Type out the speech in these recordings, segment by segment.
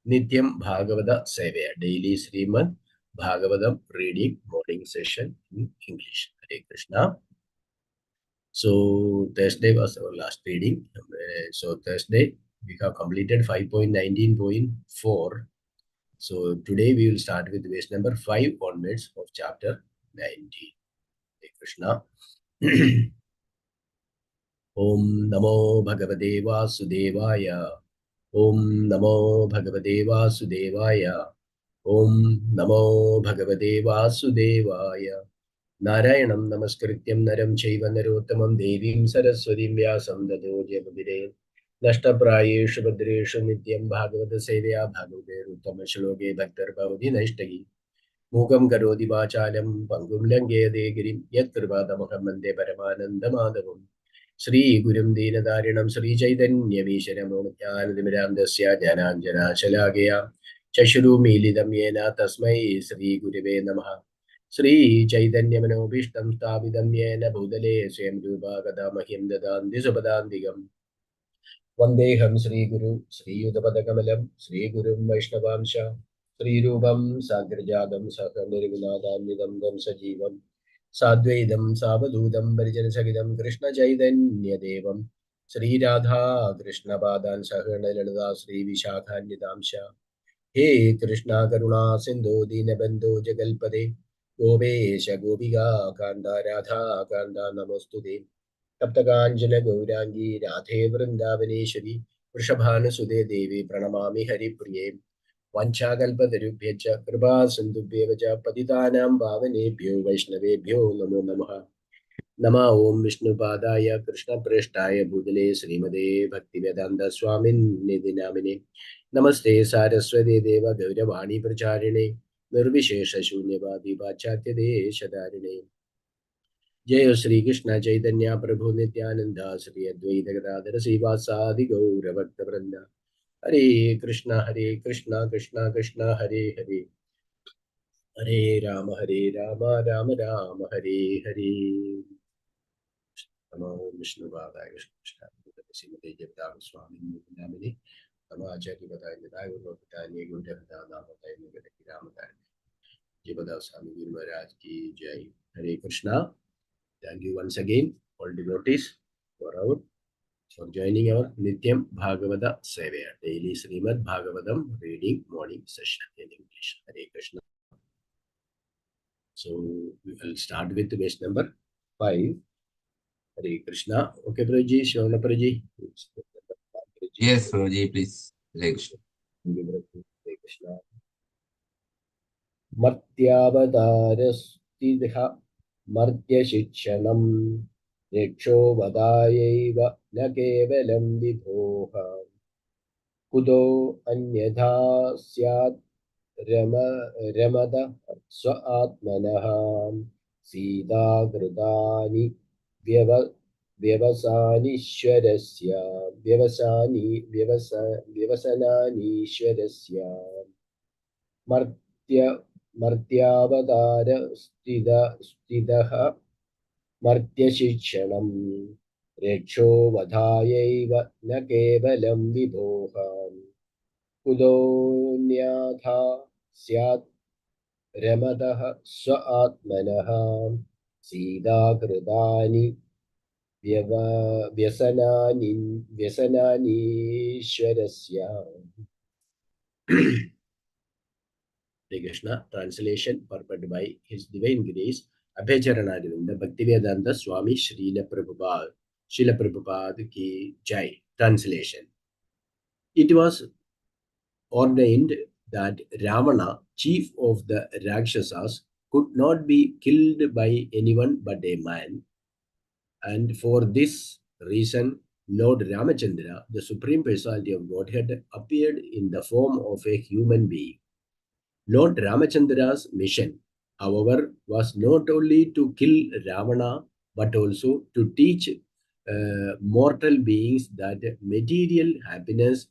Nityam Bhagavata Sevaya, daily Srimad Bhagavatam reading morning session in English. Hare Krishna. So Thursday was our last reading. So Thursday we have completed 5.19.4. So today we will start with verse number 5 onwards of chapter 19. Hare Krishna. Om Namo Bhagavate Vasudevaya. Om Namo Bhagavate Vasudevaya. Om Namo Bhagavate Vasudevaya. Narayanam Namaskrityam Naram Chaiva Narottamam Devim Saraswatim Vyasam Tato Jayamudire. Nashtaprayeshu Bhadreshu Nityam Bhagavata Sevaya Bhagavate Uttama Shloke Bhaktar Bhavati Nashtagi. Mukam Karoti Vachalam Pangum Langede Girim Yat Kripadamakam Mande Paramananda Madhavam. Sri Gurum Dinadarinam Sri Chaitanya Misharam Jnanadimiram Dasya Jnananjana Shalakaya Chashuru Milidam Yena Tasmai Sri Gurave Namaha. Sri Chaitanya Manobishtam Sthavidam Yena Bhudale Swayam Rupa Kadamahim Dadanti Supadantigam. Vandeham Sri Guru Sri Yudapadakamalam Sri Gurum Vaishnavamsha Sri Rupam Sagrajadam Sakam Nirvinadam Nidam Gam Sajivam Sadvaidam Savadudam Varijanasagitam Krishna Chaitanya Devam Sri Radha Krishna Padan Sahana Lalada Sri Vishakhanidamsha. He Krishna Karuna Sindhu Dinabandhu Jagalpade Gopesha Gopiga Kanda Radha Kanda Namostude Taptakanjana Gaurangi Radhe Vrindavaneshwari Vrishabhana Sude Devi Pranamami Hari Priye Vanchakalpatarubhyacha Kripa Sindhubhyevacha Patitanam Bhavanebhyo Vaishnavebhyo Namo Namaha. Nama Om Vishnu Padaya Krishna Preshtaya Bhudale Srimade Bhaktivedanta Swamin Nidinamine Namaste Saraswati Deva Gauravani Pracharine Nirvishesha Shunyavadi Vachatya Deshadarine. Jaya Sri Krishna Chaitanya Prabhu Nityananda Sri Advaita Gadadhara Srivasadi Gaura Bhakta Vrinda. Hare Krishna Krishna Krishna Hare Hare. Hare Rama Rama Rama Hare Hare. Namo Vishnu Padaya Krishna Srimate Jagadav Swami Nidinamine Namo Acharya Padaya Nidaya Guru Padaya Guru Devata Nama Padaya Nidaya Rama Padaya Jagadav Swami Guru Maharaj Ki Jai. Hare Krishna. Thank you once again, all devotees, for joining our Nityam Bhagavata Sevaya, daily Srimad Bhagavatam reading morning session in English. Hare Krishna. So we will start with verse number 5. Hare Krishna. Okay, Prabhuji, Shravana Prabhuji. Yes, Prabhuji, please. Hare Krishna. Hare Krishna. Martyavatarastiha Martya Shikshanam Reksho Vadayaiva Na Kevalam Vibhoha Kudo Anyadha Syat Ramada Swaatmanaha Sita Gridani Vyasanishwarasya Vyasananishwarasya Martyavatara Stidaha Martya Shikshanam Reksho Vadayaiva Na Kevalam Vibhoha Kudonyatha Syat Ramadaha Swaatmanaha Sida Kridani Vyasananishwarasya. Krishna, translation purported by His Divine Grace, Abhacharanadavinda Bhaktivedanta Swami Srila Prabhupada Ki Jai. Translation. It was ordained that Ravana, chief of the Rakshasas, could not be killed by anyone but a man. And for this reason, Lord Ramachandra, the Supreme Personality of Godhead, appeared in the form of a human being. Lord Ramachandra's mission, however, was not only to kill Ravana, but also to teach mortal beings that material happiness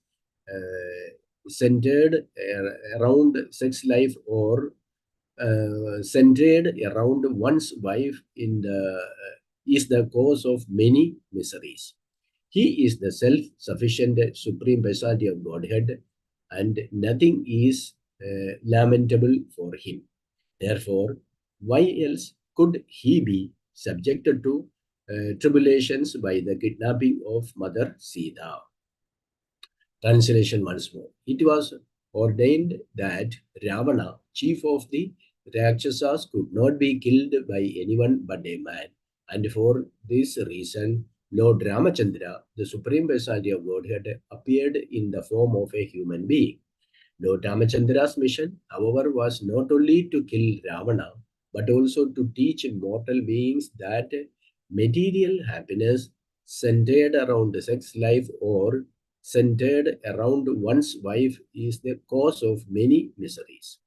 centered around sex life or centered around one's wife is the cause of many miseries. He is the self-sufficient Supreme Personality of Godhead, and nothing is lamentable for him. Therefore, why else could he be subjected to tribulations by the kidnapping of Mother Sita? Translation once more. It was ordained that Ravana, chief of the Rakshasas, could not be killed by anyone but a man. And for this reason, Lord Ramachandra, the Supreme Personality of Godhead, appeared in the form of a human being. Lord Ramachandra's mission, however, was not only to kill Ravana, but also to teach mortal beings that material happiness centered around sex life or centered around one's wife is the cause of many miseries.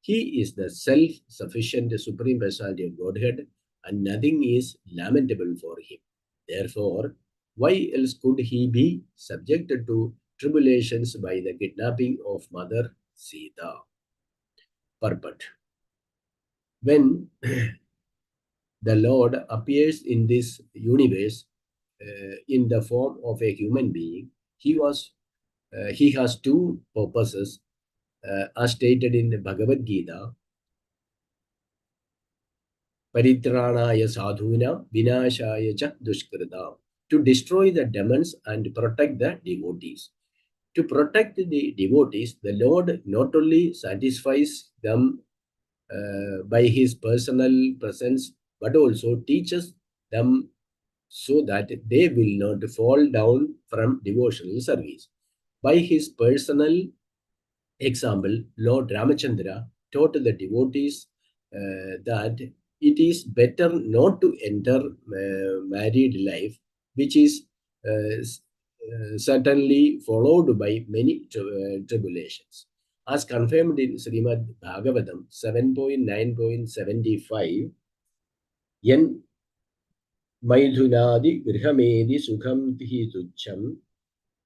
He is the self-sufficient Supreme Personality of Godhead, and nothing is lamentable for him. Therefore, why else could he be subjected to tribulations by the kidnapping of Mother Sita? Purport. When the Lord appears in this universe in the form of a human being, he has two purposes, as stated in the Bhagavad Gita. Paritranaya sadhuna vinashaya cha dushkrita, to destroy the demons and protect the devotees. To protect the devotees, the Lord not only satisfies them by his personal presence, but also teaches them so that they will not fall down from devotional service. By his personal example, Lord Ramachandra taught the devotees that it is better not to enter married life, which is certainly followed by many tribulations. As confirmed in Srimad Bhagavatam 7.9.75, Yen Maithunadi Grihamedi Sukham Hi Tucham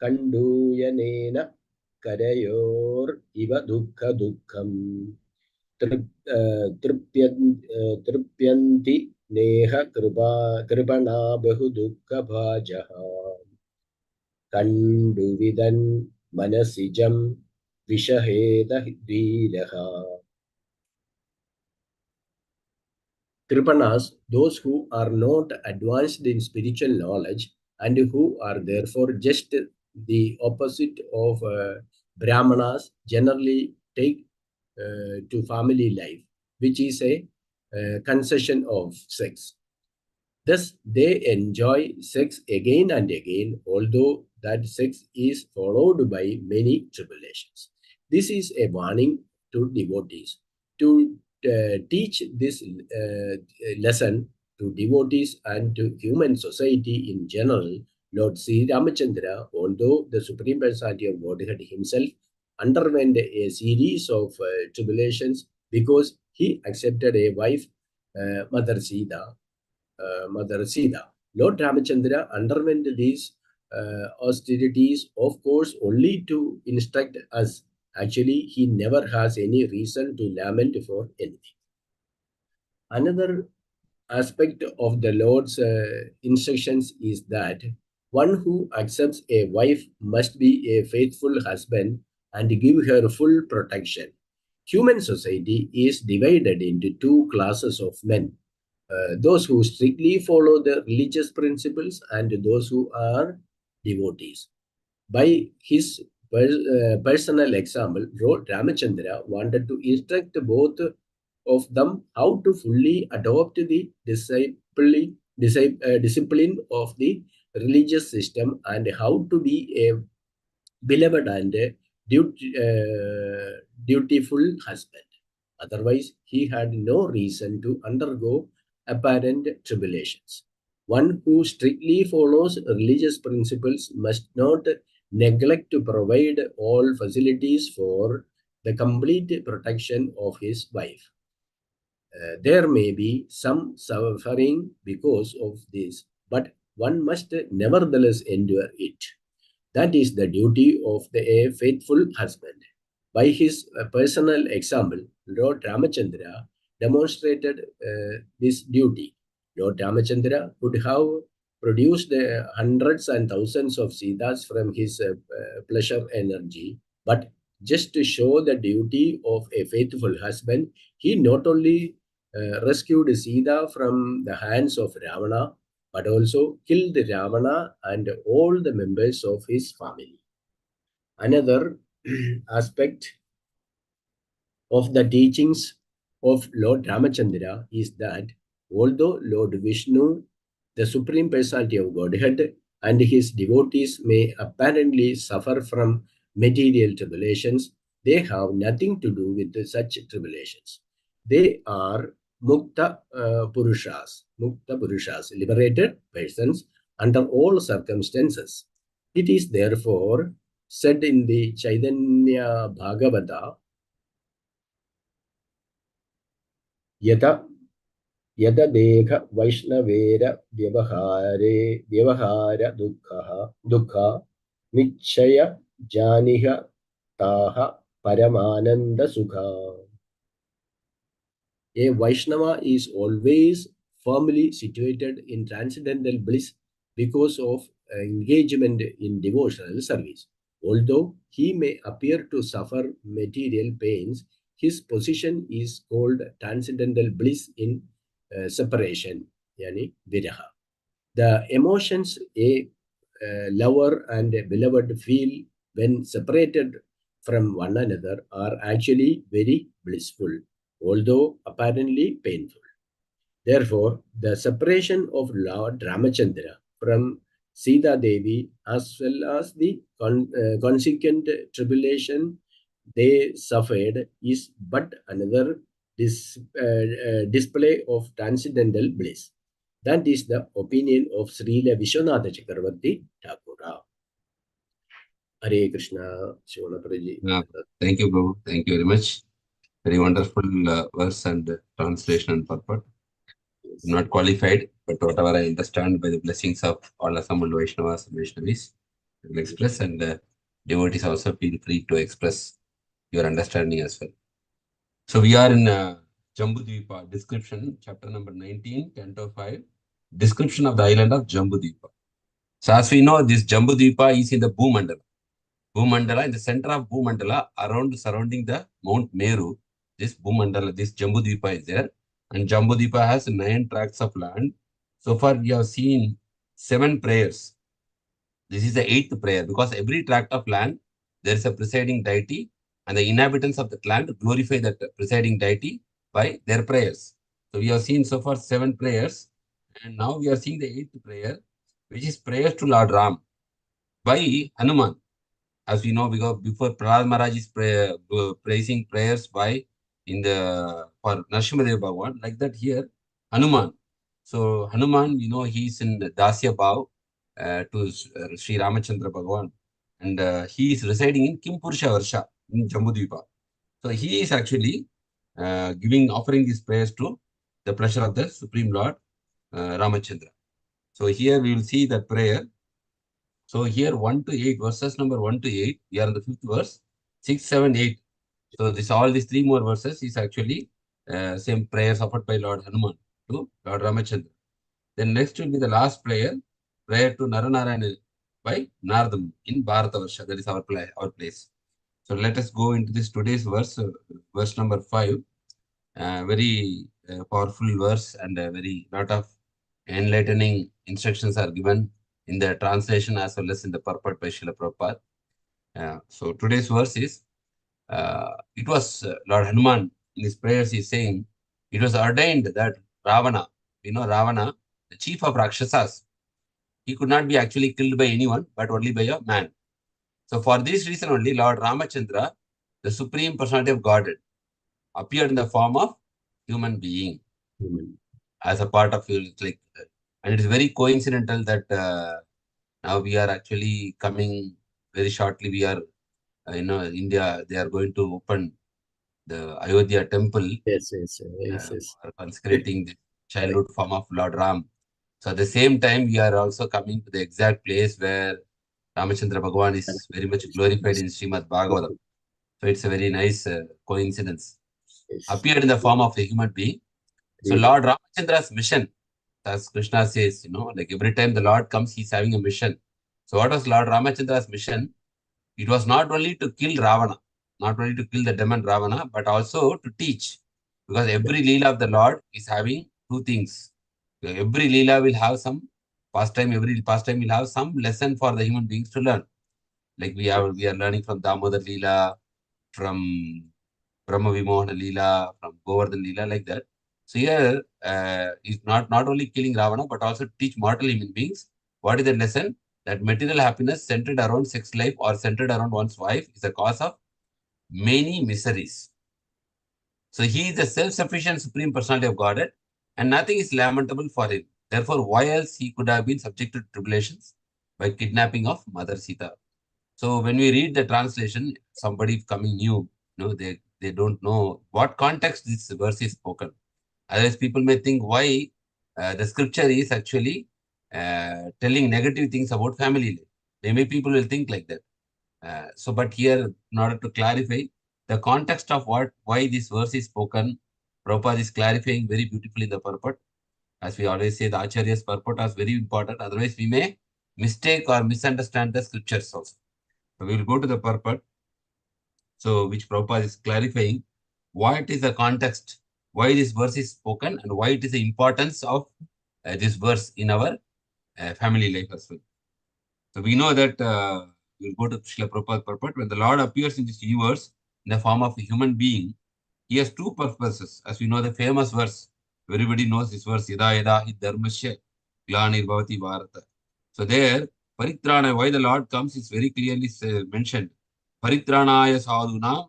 Kanduyanena Karayor Iva Dukha Dukham Tripyanti Neha Kripana Bahu Dukha Bhajaha Kanduvidan Manasijam Vishaheda Dvilaha. Kripanas, those who are not advanced in spiritual knowledge and who are therefore just the opposite of Brahmanas, generally take to family life, which is a concession of sex. Thus, they enjoy sex again and again, although that sex is followed by many tribulations. This is a warning to devotees. To teach this lesson to devotees and to human society in general, Lord Sri Ramachandra, although the Supreme Personality of Godhead himself, underwent a series of tribulations because he accepted a wife, Mother Sita. Lord Ramachandra underwent these austerities, of course, only to instruct us. Actually, he never has any reason to lament for anything. Another aspect of the Lord's instructions is that one who accepts a wife must be a faithful husband and give her full protection. Human society is divided into two classes of men. Those who strictly follow the religious principles and those who are devotees. By his personal example, Lord Ramachandra wanted to instruct both of them how to fully adopt the discipline of the religious system and how to be a beloved and dutiful husband. Otherwise, he had no reason to undergo apparent tribulations. One who strictly follows religious principles must not neglect to provide all facilities for the complete protection of his wife. There may be some suffering because of this, but one must nevertheless endure it. That is the duty of a faithful husband. By his personal example, Lord Ramachandra demonstrated this duty. Lord Ramachandra could have produced hundreds and thousands of Sitas from his pleasure energy, but just to show the duty of a faithful husband, he not only rescued Sita from the hands of Ravana, but also killed Ravana and all the members of his family. Another aspect of the teachings of Lord Ramachandra is that although Lord Vishnu, the Supreme Personality of Godhead, and his devotees may apparently suffer from material tribulations, they have nothing to do with such tribulations. They are Mukta Purushas, liberated persons under all circumstances. It is therefore said in the Chaitanya Bhagavata, Yata Yadadeha Vaishnavera Vyavahara Dukha Nichaya Janiha Taha Paramananda Sukha. A Vaishnava is always firmly situated in transcendental bliss because of engagement in devotional service. Although he may appear to suffer material pains, his position is called transcendental bliss in separation, yani viraha. The emotions a lover and a beloved feel when separated from one another are actually very blissful, although apparently painful. Therefore, the separation of Lord Ramachandra from Sita Devi, as well as the consequent tribulation they suffered, is but another display of transcendental bliss. That is the opinion of Srila Vishwanatha Chakravarti Thakura. Hare Krishna, Shivanapraji. Thank you, Prabhu. Thank you very much. Very wonderful verse and translation and purport. I'm not qualified, but whatever I understand by the blessings of all assembled Vaishnavas and Vaishnavis, I will express, and devotees also feel free to express your understanding as well. So we are in Jambudvipa description, chapter number 19, canto 5, description of the island of Jambudvipa. So as we know, this Jambudvipa is in the Bhumandala. Bhumandala, in the center of Bhumandala, surrounding the Mount Meru, this Bhumandala, this Jambudvipa is there. And Jambudvipa has 9 tracts of land. So far, we have seen 7 prayers. This is the 8th prayer, because every tract of land, there is a presiding deity, and the inhabitants of that land glorify that presiding deity by their prayers. So we have seen so far 7 prayers, and now we are seeing the 8th prayer, which is prayers to Lord Ram by Hanuman. As we know, because before Prahlad Maharaj is praising prayers by for Narasimhadev Bhagavan, like that here, Hanuman. So Hanuman, he is in Dasya Bhav to Sri Ramachandra Bhagavan, and he is residing in KIMPURUŠA-VARŠA in Jambudvipa. So he is actually offering these prayers to the pleasure of the Supreme Lord Ramachandra. So here we will see that prayer. So here 1 to 8, verses number 1 to 8, we are in the 5th verse, 6, 7, 8. So all these 3 more verses is actually same prayers offered by Lord Hanuman to Lord Ramachandra. Then next will be the last prayer to Naranarayana by Nardam in Bharatavarsha. That is our place. So let us go into this today's verse, verse number 5. Very powerful verse, and a very lot of enlightening instructions are given in the translation as well as in the purport by Srila Prabhupada. So today's verse is, it was Lord Hanuman in his prayers is saying, it was ordained that Ravana, Ravana, the chief of Rakshasas, he could not be actually killed by anyone, but only by a man. So for this reason only, Lord Ramachandra, the Supreme Personality of Godhead, appeared in the form of human being as a part of and it is very coincidental that now we are actually coming very shortly. We are, India, they are going to open the Ayodhya temple. Yes. For consecrating the childhood form of Lord Ram. So at the same time, we are also coming to the exact place where Ramachandra Bhagavan is very much glorified in Srimad Bhagavatam. So it's a very nice coincidence. Yes. Appeared in the form of a human being. So Lord Ramachandra's mission, as Krishna says, like every time the Lord comes, he's having a mission. So what was Lord Ramachandra's mission? It was not only to kill Ravana. not only to kill the demon Ravana, but also to teach. Because every Leela of the Lord is having two things. Every Leela will have some pastime, every pastime will have some lesson for the human beings to learn. Like we are learning from Damodar Leela, from Brahma Vimohana Leela, from Govardhan Leela, like that. So here is not only killing Ravana, but also teach mortal human beings. What is the lesson? That material happiness centered around sex life or centered around one's wife is a cause of many miseries. So he is the self-sufficient supreme personality of Godhead, and nothing is lamentable for him. Therefore, why else he could have been subjected to tribulations by kidnapping of Mother Sita? So when we read the translation, somebody coming new, they don't know what context this verse is spoken. Otherwise, people may think why the scripture is actually telling negative things about family life. Maybe people will think like that. But here, in order to clarify the context of why this verse is spoken, Prabhupada is clarifying very beautifully the purport. As we always say, the Acharya's purport is very important. Otherwise, we may mistake or misunderstand the scriptures also. So we will go to the purport. So which Prabhupada is clarifying what is the context, why this verse is spoken, and why it is the importance of this verse in our family life as well. So we know that we'll go to Srila Prabhupada purport. When the Lord appears in this universe in the form of a human being, he has two purposes. As we know the famous verse, everybody knows this verse, Yada Yada Hi Dharmasya Glanir Bhavati Bharata. So there, Paritrana, why the Lord comes is very clearly mentioned. Paritranaya sadhuna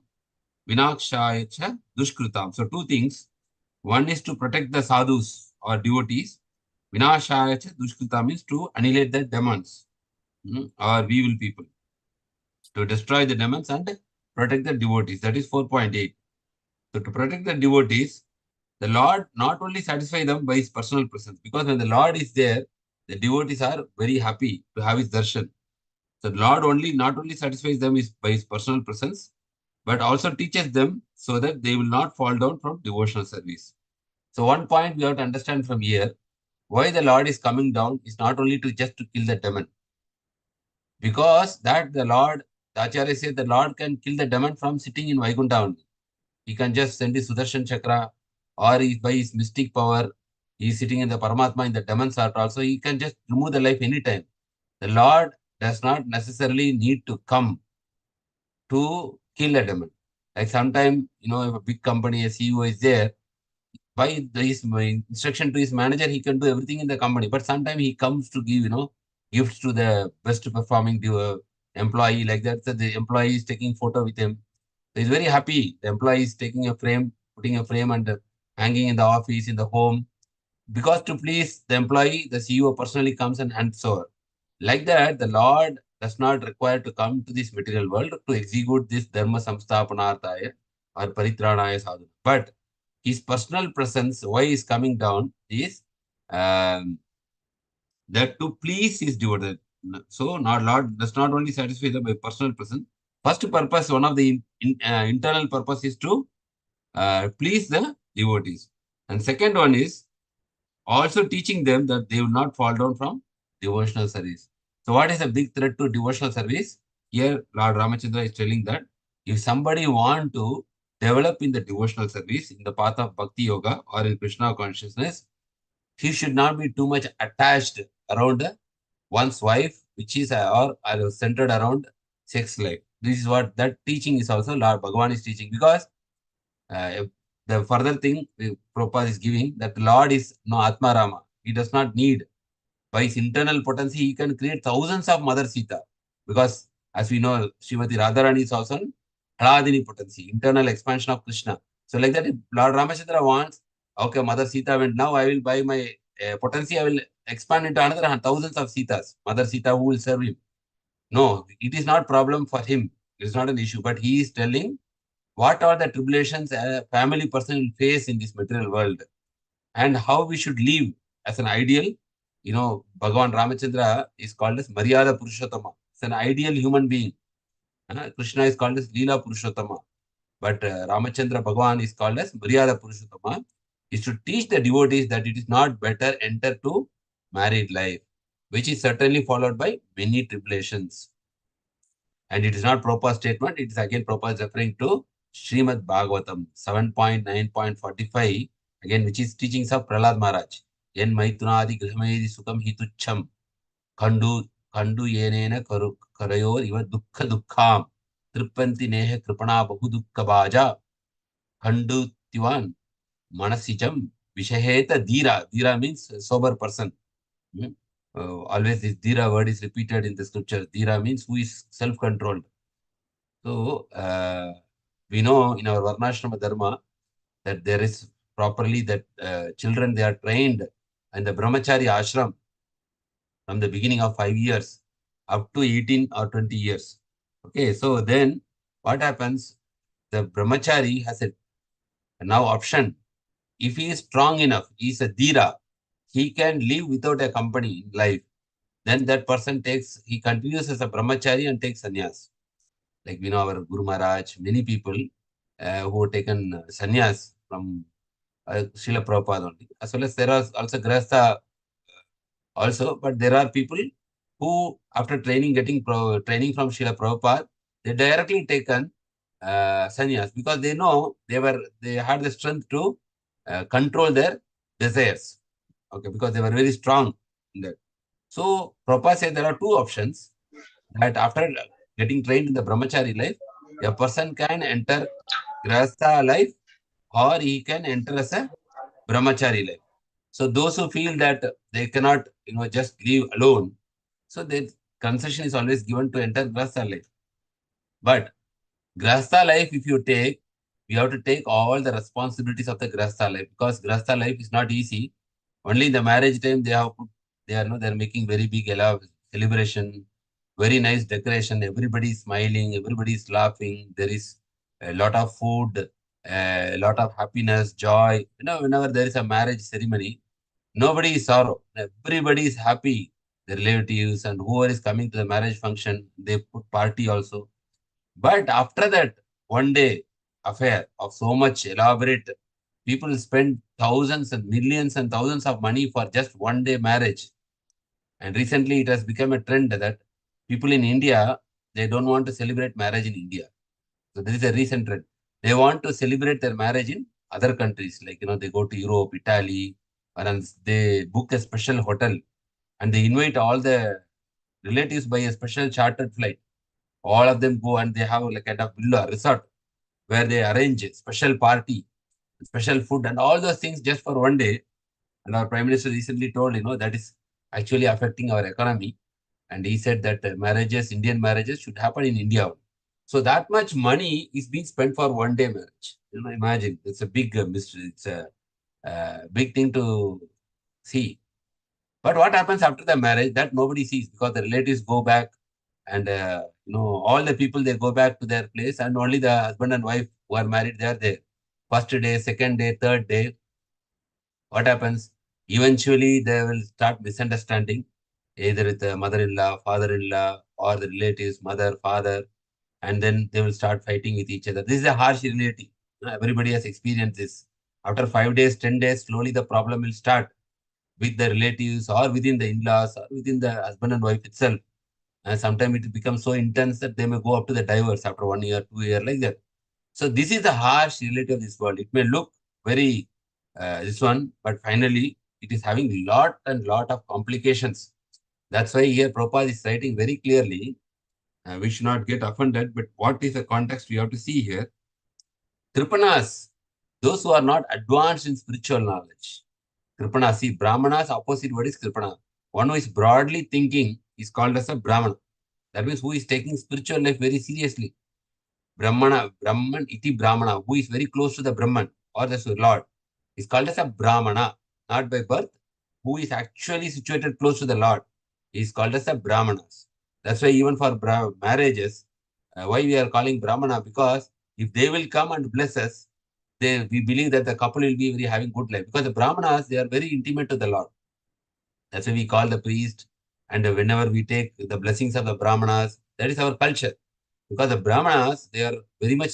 vinakshaya cha dushkritam. So two things. One is to protect the sadhus or devotees. Vinashaya cha dushkritam means to annihilate the demons or evil people. To destroy the demons and protect the devotees. That is 4.8. So to protect the devotees, the Lord not only satisfy them by his personal presence, because when the Lord is there, the devotees are very happy to have his darshan. So the Lord not only satisfies them by his personal presence, but also teaches them so that they will not fall down from devotional service. So one point we have to understand from here, why the Lord is coming down is not only just to kill the demon. Because that the Acharya says the Lord can kill the demon from sitting in Vaikuntha only. He can just send his Sudarshan Chakra, or by his mystic power, he is sitting in the Paramatma in the demon's heart also. He can just remove the life anytime. The Lord does not necessarily need to come to kill a demon. Like sometimes, if a big company, a CEO is there, by his instruction to his manager, he can do everything in the company. But sometimes he comes to give, gifts to the best performing employee like that. So the employee is taking photo with him. So he's very happy. The employee is taking a frame, putting a frame and hanging in the office, in the home. Because to please the employee, the CEO personally comes and hands over. Like that, the Lord does not require to come to this material world to execute this dharma samsthapanarthaya or paritranaya sadhana. But his personal presence, why is coming down, is that to please his devotee. So, not Lord does not only satisfy them by personal presence. First purpose, one of the internal purpose is to please the devotees. And second one is also teaching them that they will not fall down from devotional service. So what is a big threat to devotional service? Here, Lord Ramachandra is telling that if somebody want to develop in the devotional service, in the path of Bhakti Yoga or in Krishna consciousness, he should not be too much attached around one's wife, which is or centered around sex life. This is what that teaching is also Lord Bhagavan is teaching, because the further thing Prabhupada is giving, that Lord is no Atma Rama. He does not need, by his internal potency, he can create thousands of Mother Sita. Because as we know, Srimati Radharani is also Hladini potency, internal expansion of Krishna. So like that, if Lord Ramachandra wants, okay, Mother Sita went, now I will buy my potency, I will expand into another thousands of Sitas, Mother Sita who will serve him. No, it is not problem for him. It is not an issue, but he is telling what are the tribulations a family person will face in this material world and how we should live as an ideal. Bhagavan Ramachandra is called as Maryada Purushottama. It's an ideal human being. Krishna is called as Leela Purushottama. But Ramachandra Bhagavan is called as Maryada Purushottama. Is to teach the devotees that it is not better enter to married life, which is certainly followed by many tribulations. And it is not Prabhupada's statement. It is again Prabhupada referring to Srimad Bhagavatam 7.9.45, again, which is teachings of Prahlad Maharaj. Yen maitunadi grihamedi sukam hitucham kandu yenena karayor iva dukkha dukkham trippanti neha kripana bahu dukkha baja kandu tivan manasijam vishaheta dira. Dira means sober person. Always this dira word is repeated in the scripture. Dira means who is self-controlled. So we know in our Varnashrama Dharma that there is properly that children, they are trained in the Brahmachari ashram from the beginning of 5 years up to 18 or 20 years. Okay, so then what happens? The Brahmachari has a now option. If he is strong enough, he is a dhira, he can live without a company in life. Then that person he continues as a Brahmachari and takes sannyas. Like we know our Guru Maharaj, many people who have taken sannyas from Srila Prabhupada only. As well as there are also Grahastha also, but there are people who, after getting training from Srila Prabhupada, they directly taken sannyas because they know they had the strength to control their desires. Okay, because they were very strong in that. So Prabhupada said there are two options, that after getting trained in the Brahmachari life, a person can enter Grahastha life or he can enter as a Brahmachari life. So those who feel that they cannot, just live alone, so the concession is always given to enter Grahastha life. But Grahastha life, if you take, you have to take all the responsibilities of the Grahastha life, because Grahastha life is not easy. Only in the marriage time they're making very big celebration, very nice decoration. Everybody is smiling, everybody is laughing. There is a lot of food, a lot of happiness, joy. Whenever there is a marriage ceremony, nobody is sorrow. Everybody is happy. The relatives and whoever is coming to the marriage function, they put party also. But after that, one day affair of so much elaborate, people spend thousands and millions and thousands of money for just one day marriage. And recently it has become a trend that people in India, they don't want to celebrate marriage in India. So this is a recent trend. They want to celebrate their marriage in other countries. Like, they go to Europe, Italy, and they book a special hotel and they invite all the relatives by a special chartered flight. All of them go and they have like kind of villa resort where they arrange a special party, special food and all those things just for one day. And our Prime Minister recently told, that is actually affecting our economy. And he said that Indian marriages should happen in India. So that much money is being spent for one day marriage. Imagine, it's a big mystery. It's a big thing to see. But what happens after the marriage, that nobody sees, because the relatives go back and, all the people, they go back to their place and only the husband and wife who are married, they are there. First day, second day, third day. What happens? Eventually, they will start misunderstanding, either with the mother-in-law, father-in-law, or the relatives, mother, father, and then they will start fighting with each other. This is a harsh reality. Everybody has experienced this. After 5 days, 10 days, slowly the problem will start with the relatives or within the in-laws or within the husband and wife itself. And sometimes it becomes so intense that they may go up to the divorce after 1 year, 2 years, like that. So this is the harsh reality of this world. It may look very this one, but finally it is having lot of complications. That's why here Prabhupada is writing very clearly. We should not get offended, but what is the context we have to see here? Kripanas, those who are not advanced in spiritual knowledge. Kripana, see, Brahmana's opposite word is Kripana. One who is broadly thinking is called as a Brahmana. That means who is taking spiritual life very seriously. Brahman iti Brahmana, who is very close to the Brahman or the Lord, is called as a Brahmana, not by birth, who is actually situated close to the Lord. He is called as a Brahmanas. That's why even for marriages, why we are calling Brahmana, because if they will come and bless us, we believe that the couple will be very having good life, because the Brahmanas, they are very intimate to the Lord. That's why we call the priest, and whenever we take the blessings of the Brahmanas, that is our culture. Because the Brahmanas, they are very much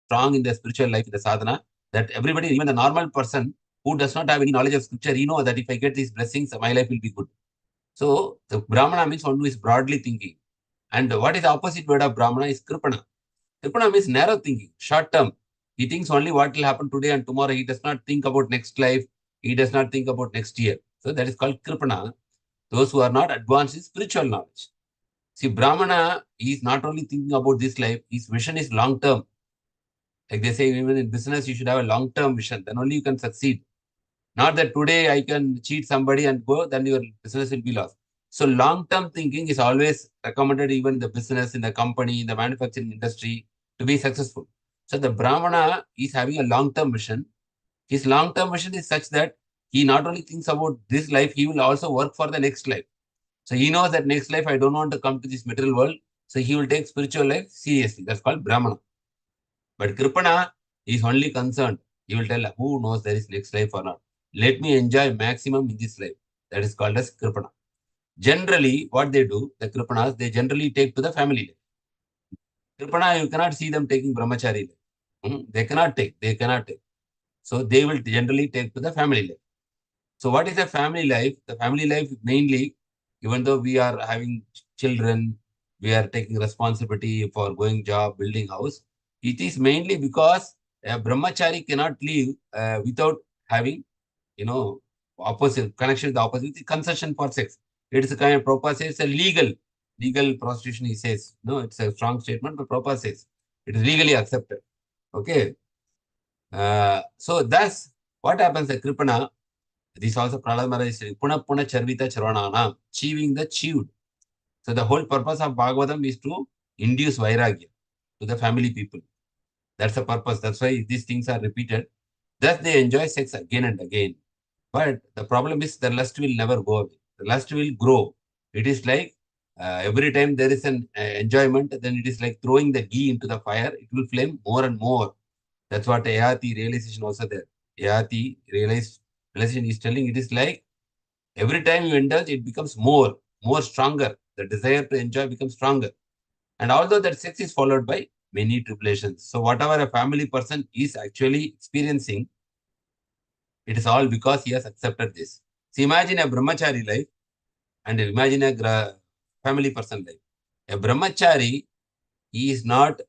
strong in their spiritual life, in the sadhana, that everybody, even the normal person who does not have any knowledge of scripture, he knows that if I get these blessings, my life will be good. So the Brahmana means one who is broadly thinking. And what is the opposite word of Brahmana is Kripana. Kripana means narrow thinking, short term. He thinks only what will happen today and tomorrow. He does not think about next life. He does not think about next year. So that is called Kripana. Those who are not advanced in spiritual knowledge. See, Brahmana is not only thinking about this life, his vision is long term. Like they say, even in business, you should have a long term vision. Then only you can succeed. Not that today I can cheat somebody and go, then your business will be lost. So long-term thinking is always recommended even in the business, in the company, in the manufacturing industry to be successful. So the Brahmana is having a long-term vision. His long-term vision is such that he not only thinks about this life, he will also work for the next life. So he knows that next life I don't want to come to this material world. So he will take spiritual life seriously. That's called Brahmana. But Kripana is only concerned. He will tell who knows there is next life or not. Let me enjoy maximum in this life. That is called as Kripana. Generally, what they do, the Kripanas, they generally take to the family life. Kripana, you cannot see them taking brahmachari life. They cannot take. So they will generally take to the family life. So what is a family life? The family life mainly, even though we are having children, we are taking responsibility for going job, building house. It is mainly because a brahmachari cannot live without having, opposite connection with the opposite, concession for sex. It is a kind of Prabhupada says a legal prostitution. He says no, it's a strong statement, but Prabhupada says it is legally accepted. Okay, so that's what happens. The Kripana. This also Prahlad Maharaj is Puna Puna Charvita Charvananam, achieving the chewed. So the whole purpose of Bhagavatam is to induce Vairagya to the family people. That's the purpose. That's why these things are repeated. Thus they enjoy sex again and again. But the problem is the lust will never go away. The lust will grow. It is like every time there is an enjoyment, then it is like throwing the ghee into the fire. It will flame more and more. That's what Ayati realization also there. Ayati realization is telling it is like every time you indulge, it becomes more stronger. The desire to enjoy becomes stronger. And although that sex is followed by many tribulations. So whatever a family person is actually experiencing, it is all because he has accepted this. So imagine a brahmachari life and imagine a family person life. A brahmachari, he is not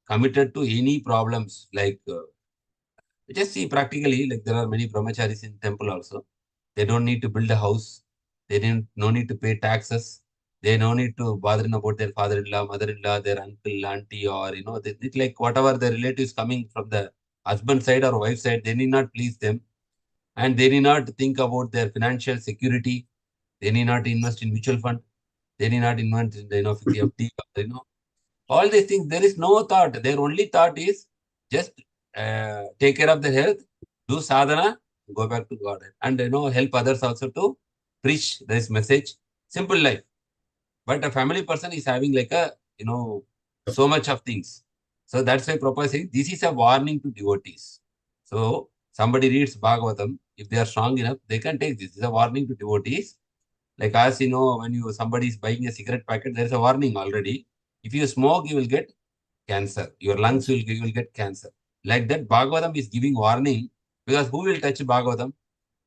committed to any problems like just see practically, like there are many brahmacharis in temple also. They don't need to build a house. They didn't no need to pay taxes. They no need to bother about their father-in-law, mother-in-law, their uncle, auntie, or it's like whatever the relatives coming from the husband side or wife side, they need not please them, and they need not think about their financial security. They need not invest in mutual fund. They need not invest in FD. All these things. There is no thought. Their only thought is just take care of their health, do sadhana, go back to God, and help others also to preach this message. Simple life. But a family person is having like a so much of things. So that's why Prabhupada saying this is a warning to devotees. So somebody reads Bhagavatam, if they are strong enough, they can take this. This is a warning to devotees. Like as when somebody is buying a cigarette packet, there is a warning already. If you smoke, you will get cancer. Your lungs will get cancer. Like that, Bhagavatam is giving warning because who will touch Bhagavatam?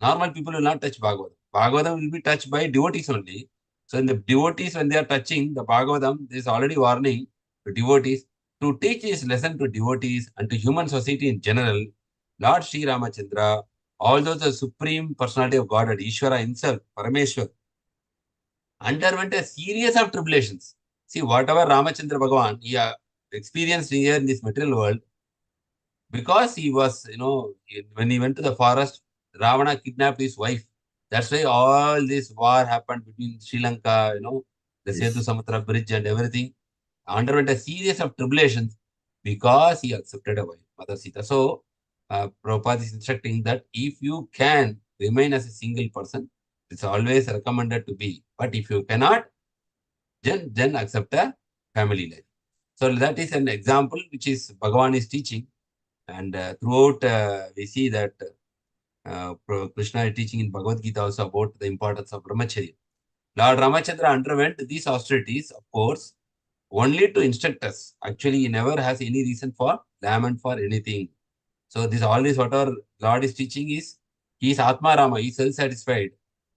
Normal people will not touch Bhagavatam. Bhagavatam will be touched by devotees only. So in the devotees, when they are touching the Bhagavatam, there is already warning to devotees to teach this lesson to devotees and to human society in general. Lord Sri Ramachandra, although the supreme personality of Godhead, Ishvara himself, Parameshwar, underwent a series of tribulations. See, whatever Ramachandra Bhagavan he experienced here in this material world, because he was, when he went to the forest, Ravana kidnapped his wife. That's why all this war happened between Sri Lanka, the Setu Samudra bridge and everything. Underwent a series of tribulations because he accepted a wife, Mother Sita. So, Prabhupada is instructing that if you can remain as a single person, it's always recommended to be. But if you cannot, then accept a family life. So that is an example which is Bhagavan is teaching. And throughout, we see that Krishna is teaching in Bhagavad Gita also about the importance of brahmacharya. Lord Ramachandra underwent these austerities, of course, only to instruct us. Actually, he never has any reason for lament for anything. So this all this whatever Lord is teaching he is Atma Rama, he is self-satisfied.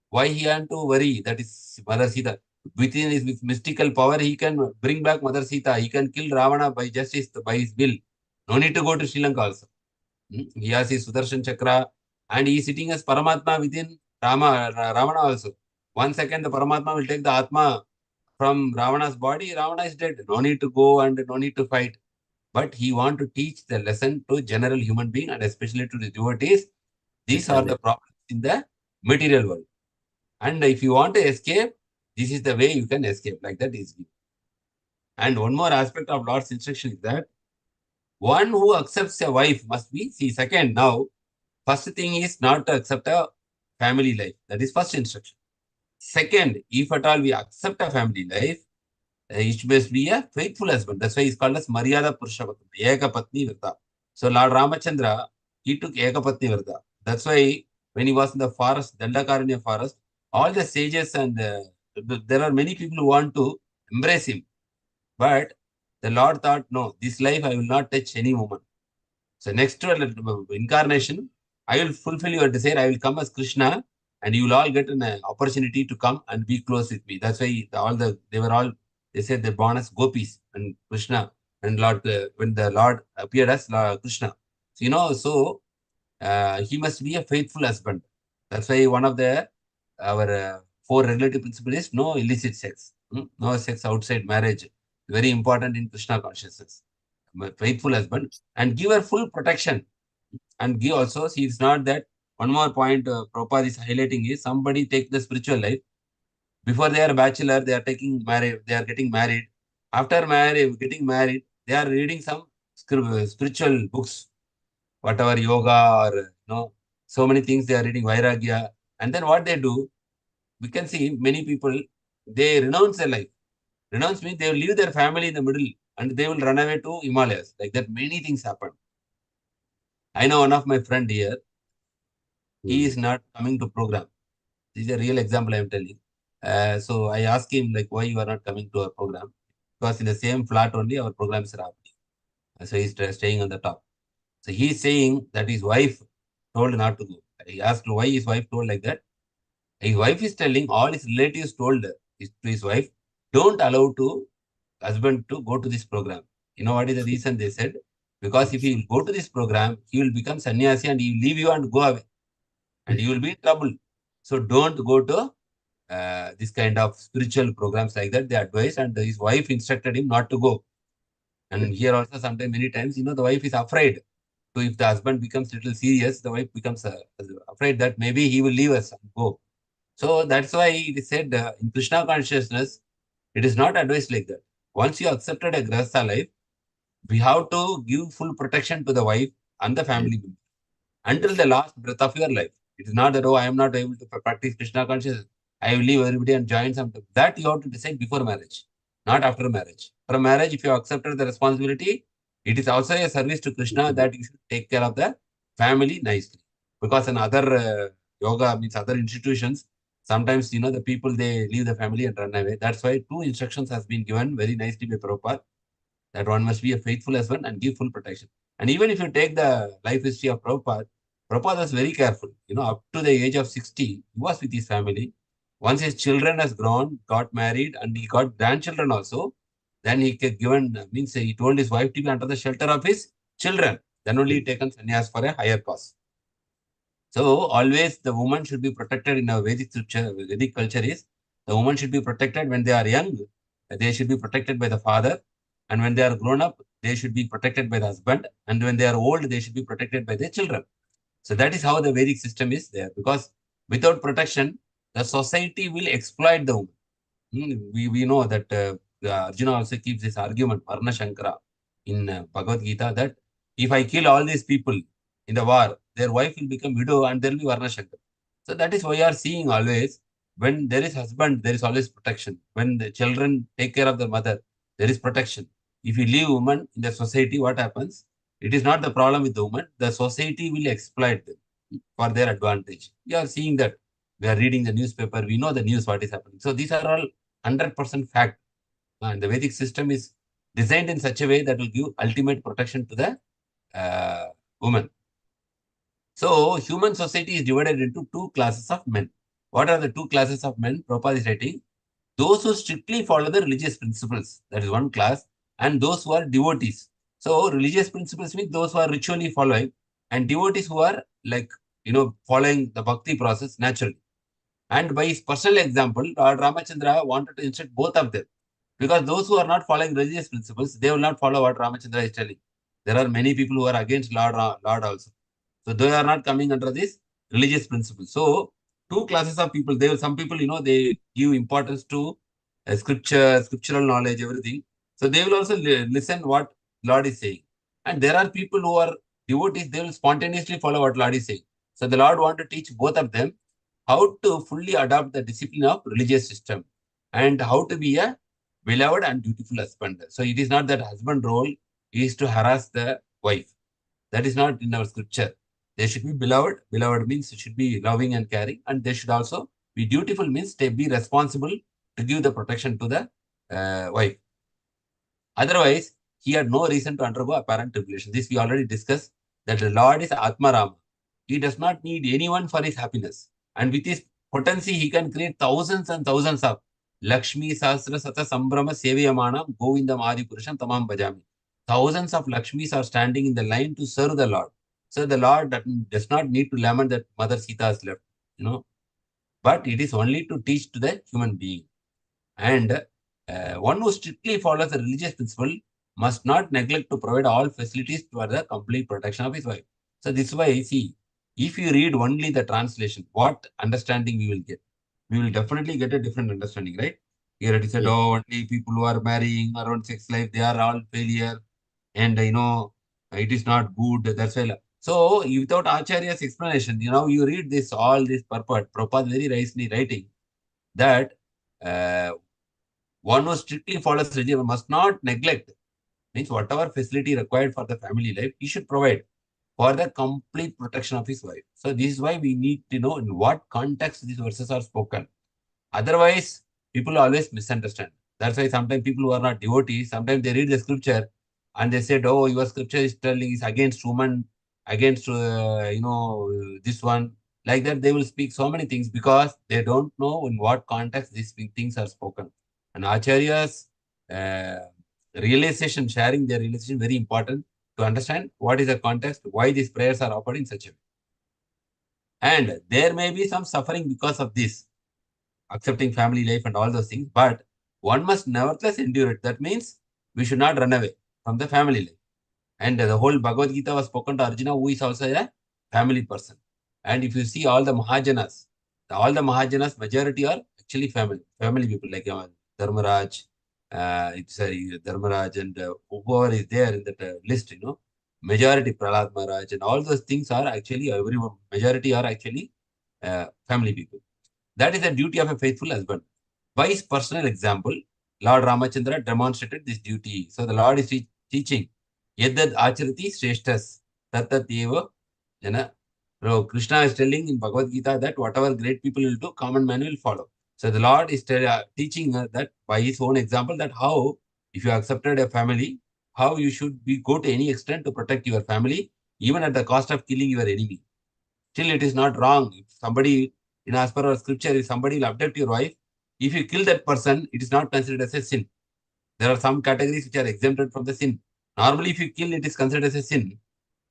Why he had to worry? That is Mother Sita. within his with mystical power, he can bring back Mother Sita. He can kill Ravana by by his will. No need to go to Sri Lanka also. He has his Sudarshan Chakra, and he is sitting as Paramatma within Ravana also. 1 second, the Paramatma will take the Atma from Ravana's body. Ravana is dead. No need to go and no need to fight. But he want to teach the lesson to general human being and especially to the devotees. These are the problems in the material world. And if you want to escape, this is the way you can escape. Like that is given. And one more aspect of Lord's instruction is that one who accepts a wife must be, see, second, now, first thing is not to accept a family life. That is first instruction. Second, if at all we accept a family life, it must be a faithful husband. That's why he's called as Maryada Purusha-Varṣa, Eka Patni Vrta. So Lord Ramachandra, he took Eka Patni Vrta. That's why when he was in the forest, Dandakaranya forest, all the sages and there are many people who want to embrace him. But the Lord thought, no, this life I will not touch any woman. So next incarnation, I will fulfill your desire. I will come as Krishna, and you will all get an opportunity to come and be close with me. That's why they said they're born as gopis and Krishna and Lord when the Lord appeared as Krishna. So he must be a faithful husband. That's why one of our four regulative principles is no illicit sex, no sex outside marriage. Very important in Krishna consciousness. Faithful husband and give her full protection and give also. See, it's not that one more point Prabhupada is highlighting is somebody take the spiritual life before they are bachelor, they are taking married, they are getting married. After getting married, they are reading some spiritual books, whatever yoga or so many things they are reading Vairagya, and then what they do, we can see many people they renounce their life. Renounce means they will leave their family in the middle and they will run away to Himalayas. Like that, many things happen. I know one of my friend here, he is not coming to program. This is a real example I am telling. So I asked him like, why you are not coming to our program? Because in the same flat only our programs are happening. So he's staying on the top. So he's saying that his wife told not to go. I asked why his wife told like that. His wife is telling all his relatives told to his wife, don't allow to husband to go to this program. You know what is the reason they said? Because if he will go to this program, he will become sannyasi and he will leave you and go away. And you will be in trouble. So don't go to this kind of spiritual programs like that. They advise and his wife instructed him not to go. And here also sometimes many times, the wife is afraid. So if the husband becomes little serious, the wife becomes afraid that maybe he will leave us and go. So that's why it is said in Krishna consciousness, it is not advised like that. Once you accepted a grahastha life, we have to give full protection to the wife and the family member until the last breath of your life. It is not that, oh, I am not able to practice Krishna consciousness. I will leave everybody and join something. That you have to decide before marriage, not after marriage. After marriage, if you accepted the responsibility, it is also a service to Krishna that you should take care of the family nicely. Because in other yoga, means other institutions, sometimes, the people, they leave the family and run away. That's why two instructions has been given very nicely by Prabhupada, that one must be a faithful husband and give full protection. And even if you take the life history of Prabhupada, Prabhupada was very careful. Up to the age of 60, he was with his family. Once his children has grown, got married, and he got grandchildren also, then he he told his wife to be under the shelter of his children. Then only he taken sannyas for a higher cause. So always the woman should be protected in a Vedic scripture. Vedic culture is the woman should be protected when they are young. They should be protected by the father. And when they are grown up, they should be protected by the husband. And when they are old, they should be protected by their children. So that is how the Vedic system is there. Because without protection, the society will exploit the woman. We know that Arjuna also keeps this argument, Varna Shankara, in Bhagavad Gita, that if I kill all these people in the war, their wife will become widow and there will be Varna Shankara. So that is why we are seeing always, when there is husband, there is always protection. When the children take care of their mother, there is protection. If you leave woman in the society, what happens? It is not the problem with the woman. The society will exploit them for their advantage. We are seeing that. We are reading the newspaper. We know the news, what is happening. So these are all 100% fact. And the Vedic system is designed in such a way that will give ultimate protection to the woman. So human society is divided into two classes of men. What are the two classes of men? Prabhupada is writing. those who strictly follow the religious principles, that is one class, and those who are devotees. So religious principles means those who are ritually following, and devotees who are like, following the bhakti process naturally. And by his personal example, Lord Ramachandra wanted to instruct both of them. Because those who are not following religious principles, they will not follow what Ramachandra is telling. There are many people who are against Lord also. So they are not coming under this religious principles. So two classes of people. There some people, they give importance to scripture, scriptural knowledge, everything. So they will also listen what Lord is saying. And there are people who are devotees, they will spontaneously follow what Lord is saying. So the Lord want to teach both of them how to fully adopt the discipline of religious system and how to be a beloved and dutiful husband. So it is not that husband role is to harass the wife. That is not in our scripture. They should be beloved. Beloved means it should be loving and caring, and they should also be dutiful means they be responsible to give the protection to the wife. Otherwise, he had no reason to undergo apparent tribulation. This we already discussed, that the Lord is Atma Rama. He does not need anyone for his happiness. And with his potency, he can create thousands and thousands of Lakshmi Sahasra Sata Sambrama Sevayamanam Govindam Adi Purusham Tamam Bhajami. Thousands of Lakshmis are standing in the line to serve the Lord. So the Lord does not need to lament that Mother Sita has left, but it is only to teach to the human being. And one who strictly follows the religious principle must not neglect to provide all facilities for the complete protection of his wife. So this is why, see, if you read only the translation, what understanding we will get? We will definitely get a different understanding, right? Here it is said, oh, only people who are marrying around sex life, they are all failure. And, it is not good. That's why. So without Acharya's explanation, you read this, all this purport, Prabhupada very nicely writing that one who strictly follows religion must not neglect, means whatever facility required for the family life, he should provide for the complete protection of his wife. So this is why we need to know in what context these verses are spoken. Otherwise, people always misunderstand. That's why sometimes people who are not devotees, sometimes they read the scripture and they said, oh, your scripture is telling is against woman, against, this one. Like that, they will speak so many things because they don't know in what context these things are spoken. And Acharya's realization, sharing their realization, very important to understand what is the context, why these prayers are offered in such a way. And there may be some suffering because of this, accepting family life and all those things, but one must nevertheless endure it. That means we should not run away from the family life. And the whole Bhagavad Gita was spoken to Arjuna, who is also a family person. And if you see all the Mahajanas, majority are actually family people like Dharmaraj, Dharmaraj and whoever is there in that list, majority Prahlad Maharaj and all those things are actually, majority are actually family people. That is the duty of a faithful husband. By his personal example, Lord Ramachandra demonstrated this duty. So the Lord is teaching, Yadad Acharati Shreshtas, Tatat Eva Jana. So Krishna is telling in Bhagavad Gita that whatever great people will do, common man will follow. So the Lord is teaching that by his own example, that how, if you accepted a family, how you should go to any extent to protect your family, even at the cost of killing your enemy. Still, it is not wrong. If somebody, as per our scripture, if somebody will abduct your wife, if you kill that person, it is not considered as a sin. There are some categories which are exempted from the sin. Normally, if you kill, it is considered as a sin.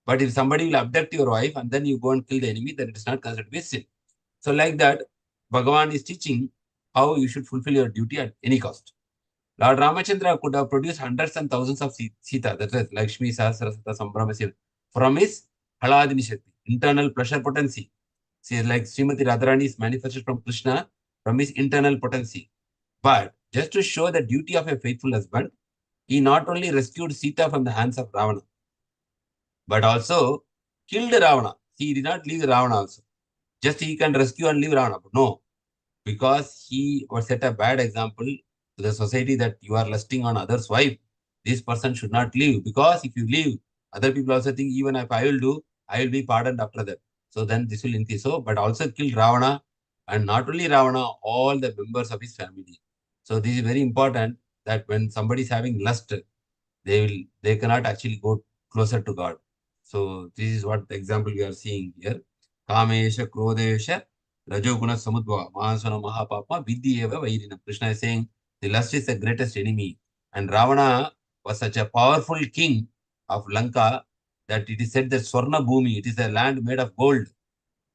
But if somebody will abduct your wife and then you go and kill the enemy, then it is not considered to be a sin. So like that, Bhagavan is teaching how you should fulfill your duty at any cost. Lord Ramachandra could have produced hundreds and thousands of Sita, that is Lakshmi Sahasrasata Sambrahma, from his Haladini Shakti, internal pleasure potency. See, like Srimati Radharani is manifested from Krishna from his internal potency. But just to show the duty of a faithful husband, he not only rescued Sita from the hands of Ravana, but also killed Ravana. He did not leave Ravana also. Just he can rescue and leave Ravana. But no, because he was set a bad example to the society that you are lusting on others' wife, this person should not leave. Because if you leave, other people also think, even if I will do, I will be pardoned after that. So then this will increase. So, but also killed Ravana, and not only Ravana, all the members of his family. So this is very important, that when somebody is having lust, they cannot actually go closer to God. So this is what the example we are seeing here. Kamesha, Krodesha, Rajoguna Samudva, Mahasana Mahapapa, Vidyeva Vairinam. Krishna is saying the lust is the greatest enemy. And Ravana was such a powerful king of Lanka that it is said that Swarna Bhumi, it is a land made of gold,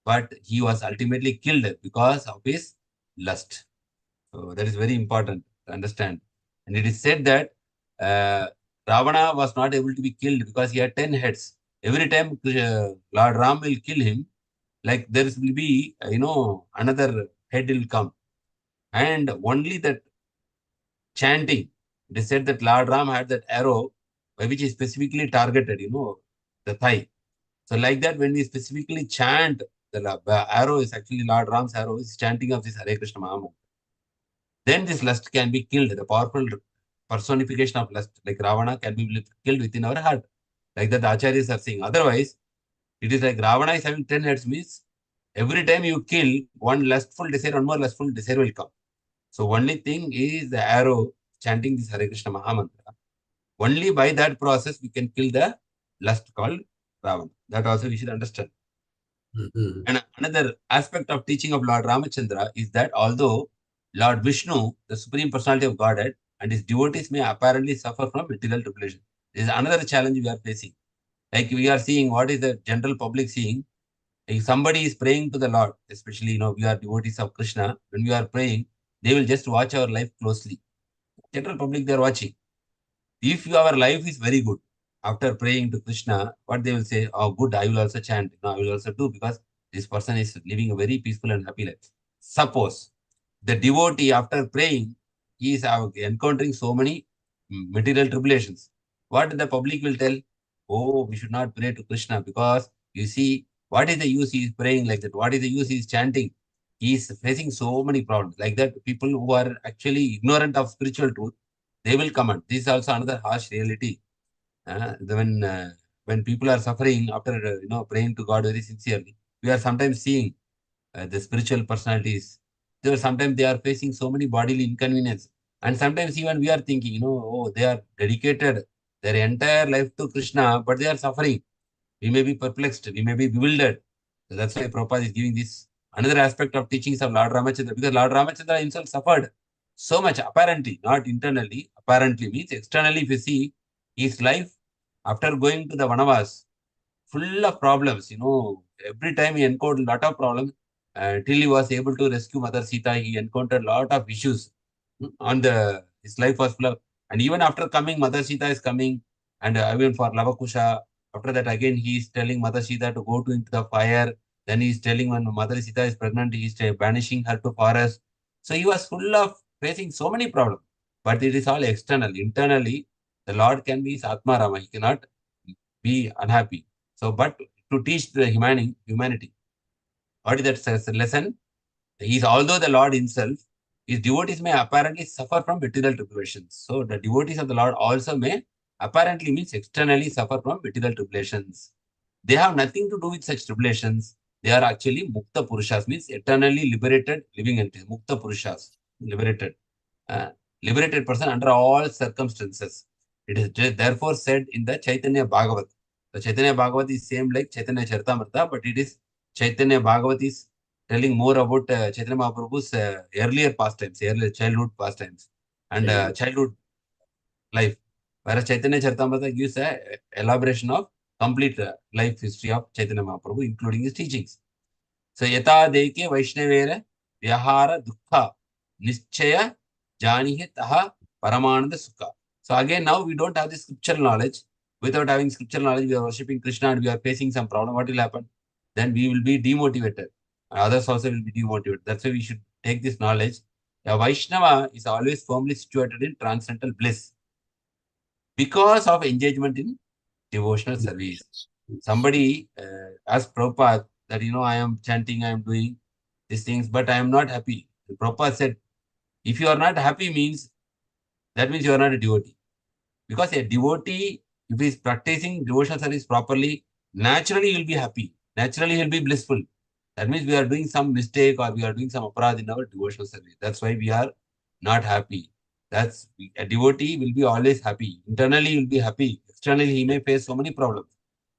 but he was ultimately killed because of his lust. So that is very important to understand. And it is said that Ravana was not able to be killed because he had 10 heads. Every time Lord Ram will kill him, like there will be, another head will come. And only that chanting, it is said that Lord Ram had that arrow by which he specifically targeted, the thigh. So like that, when we specifically chant, the arrow is actually Lord Ram's arrow, is chanting of this Hare Krishna Mahamantra. Then this lust can be killed. The powerful personification of lust, like Ravana, can be killed within our heart. Like that, the Acharyas are saying. Otherwise, it is like Ravana is having 10 heads, means every time you kill, one lustful desire, one more lustful desire will come. So only thing is the arrow chanting this Hare Krishna Mahamantra. Only by that process we can kill the lust called Ravana. That also we should understand. And another aspect of teaching of Lord Ramachandra is that although Lord Vishnu, the Supreme Personality of Godhead, and his devotees may apparently suffer from material tribulation. This is another challenge we are facing. Like we are seeing, what is the general public seeing? If somebody is praying to the Lord, especially, we are devotees of Krishna, when we are praying, they will just watch our life closely. General public, they are watching. If your life is very good, after praying to Krishna, what they will say, oh, good, I will also chant, I will also do, because this person is living a very peaceful and happy life. Suppose the devotee, after praying, he is encountering so many material tribulations. What the public will tell? Oh, we should not pray to Krishna, because you see, what is the use he is praying like that? What is the use he is chanting? He is facing so many problems. Like that, people who are actually ignorant of spiritual truth, they will comment. This is also another harsh reality. When people are suffering after praying to God very sincerely, we are sometimes seeing the spiritual personalities. Sometimes they are facing so many bodily inconvenience, and sometimes even we are thinking, oh, they are dedicated their entire life to Krishna, but they are suffering. We may be perplexed, we may be bewildered. So that's why Prabhupada is giving this another aspect of teachings of Lord Ramachandra, because Lord Ramachandra himself suffered so much, apparently, not internally, apparently means externally. If you see his life after going to the Vanavas, full of problems, every time he encountered a lot of problems, till he was able to rescue Mother Sita, he encountered a lot of issues on his life was full of, and even after coming, Mother Sita is coming, and even for Lavakusha, after that again he is telling Mother Sita to go to into the fire, then he is telling when Mother Sita is pregnant, he is banishing her to forest. So he was full of facing so many problems, but it is all external. Internally, the Lord can be Atma Rama, he cannot be unhappy. So, but to teach the humanity, what is that lesson? Is although the Lord himself, his devotees may apparently suffer from material tribulations. So the devotees of the Lord also may apparently means externally suffer from material tribulations. They have nothing to do with such tribulations. They are actually Mukta Purushas, means eternally liberated living entities. Mukta Purushas, liberated. Liberated person under all circumstances. It is therefore said in the Chaitanya Bhagavat. The Chaitanya Bhagavat is same like Chaitanya Charitamrita, but it is Chaitanya Bhagavat is telling more about Chaitanya Mahaprabhu's earlier pastimes, earlier childhood pastimes, and childhood life. Whereas Chaitanya Charitamrita gives a elaboration of complete life history of Chaitanya Mahaprabhu, including his teachings. So yata deke Vaishnavera vyahara dukkha nischaya janihi taha paramananda sukha. So again, now we don't have the scriptural knowledge. Without having scriptural knowledge, we are worshipping Krishna and we are facing some problem. What will happen? Then we will be demotivated. Others also will be demotivated. That's why we should take this knowledge. A Vaishnava is always firmly situated in transcendental bliss because of engagement in devotional service. Somebody asked Prabhupada that, I am chanting, I am doing these things, but I am not happy. And Prabhupada said, if you are not happy means, that means you are not a devotee. Because a devotee, if he is practicing devotional service properly, naturally he will be happy. Naturally he will be blissful. That means we are doing some mistake or we are doing some aparadh in our devotional service. That's why we are not happy. That's a devotee will be always happy. Internally he will be happy. Externally he may face so many problems.